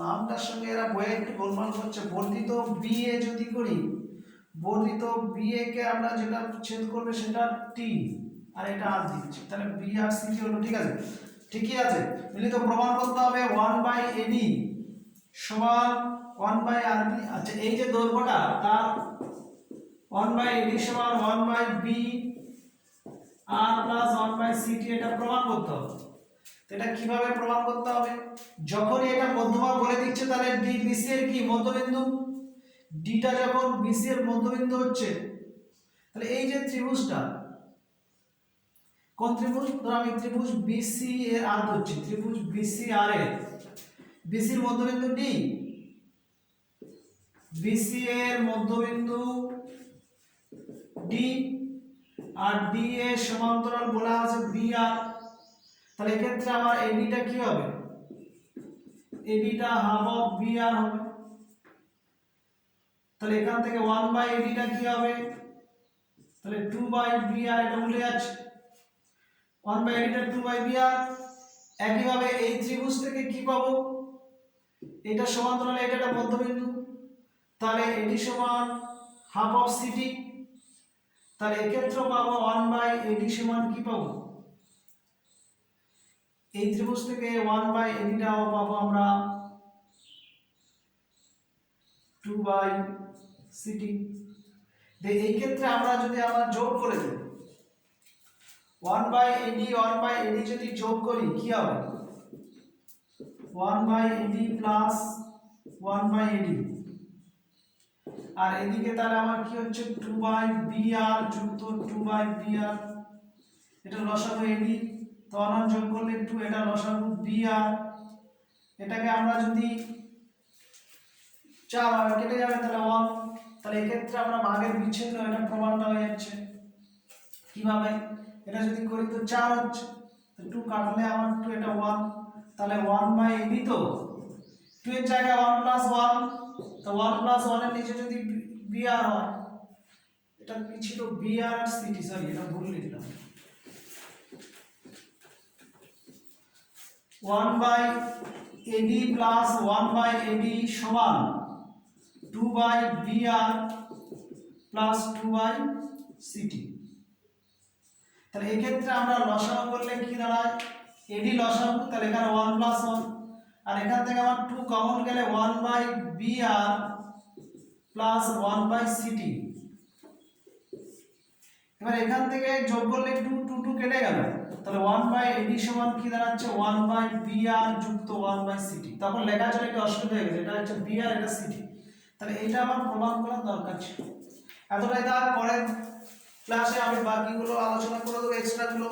নামটার সঙ্গে এরা বইয়ে একটু গোলমাল করছে, বর্ধিত বি এ যদি করি, বর্ধিত বি এ কে আমরা যেটা ছেদ করবে সেটা টি, আর এটা আর দিচ্ছি, তাহলে বি আর সি টি হলো। ঠিক আছে, ঠিকই আছে। মিলিত প্রমাণ করতে হবে 1/AD সমান 1/RB। আচ্ছা এই যে দৈর্ঘ্যটা তার 1/AD সমান 1/B আর প্লাস 1/CT, এটা প্রমাণ করতে হবে। এটা কিভাবে প্রমাণ করতে হবে? যখনই এটা মধ্যমা বলে দিচ্ছে তাহলে ডি বিসি এর কি মধ্যবিন্দু, ডিটা যখন বিসি এর মধ্যবিন্দু হচ্ছে, তাহলে এই যে ত্রিভুজটা, কোন ত্রিভুজ? ধর আমি ত্রিভুজ বিসি এর আর ধরছি, ত্রিভুজ বিসি আর এর বিসি এর মধ্যবিন্দু ডি, বিসি এর মধ্যবিন্দু ডি আর ডি এর সমান্তরাল বলা আছে বি আর, তাহলে এক্ষেত্রে আমার এডিটা কি হবে? এডিটা হাফ অফ বি আর হবে। তাহলে এখান থেকে 1/ADটা কি হবে? তাহলে 2/BR, এটা উল্টে যাচ্ছে, 1/ADটা 2/BR। একইভাবে এই ত্রিভুজ থেকে কি পাবো? এটা সমান্তরাল, এটা একটা মধ্যবিন্দু, তাহলে এটি সমান হাফ অফ সিটি, তাহলে এক্ষেত্রে পাবো 1/AD সমান কি পাবো? এই ত্রিভুজ থেকে 1/ADটাও পাবো আমরা 2/CT। এই ক্ষেত্রে আমরা যদি আমরা যোগ করে দিই 1/AD 1/AD যদি যোগ করি কি হবে? 1/AD প্লাস 1/AD, আর এদিকে তাহলে আমার কি হচ্ছে 2/BR যুক্ত 2/BR, এটা লসাগু AD, তো অনন যোগ করলে 2, এটা লসাগু BR, এটাকে আমরা যদি 4 ভাগে কেটে যাবে তাহলে 1, তাহলে এক্ষেত্রে আমরা ভাগের বিচ্ছিন্ন, এটা প্রমাণটা হয়ে যাচ্ছে। কিভাবে? এটা যদি করি তো 4 হচ্ছে, তো 2 কাটলে আমার 2, এটা 1, তাহলে 1/AD, তো 2 এর জায়গায় 1 প্লাস 1, তো 1 প্লাস 1 এর নিচে যদি BR হয়, এটা কি ছিল? BR আর CT, সরি এটা ভুল লিখলাম। 1/AD প্লাস 1/AD সমান 2/BR প্লাস 2/CT। তাহলে এই ক্ষেত্রে আমরা লসাগু করলে কি দাঁড়ায়? AD লসাগু, তাহলে এখানে 1 প্লাস 1, আর এখান থেকে আমার 2 কমন গেলে 1/BR প্লাস 1/CT। এবার এখান থেকে যোগ করলে 2 কেটে গেল, তাহলে 1/AD সমান কি দাঁড়াচ্ছে? 1/BR যুক্ত 1/CT। তখন লেখাটা একটু অসুবিধা হয়ে গেছে, এটা হচ্ছে BR, এটা CT, তাহলে এটা আমার প্রমাণ করার দরকার ছিল। এতটাই। তারপরে ক্লাসে আমি বাকিগুলো আলোচনা করে দেবো, এক্সট্রাগুলো।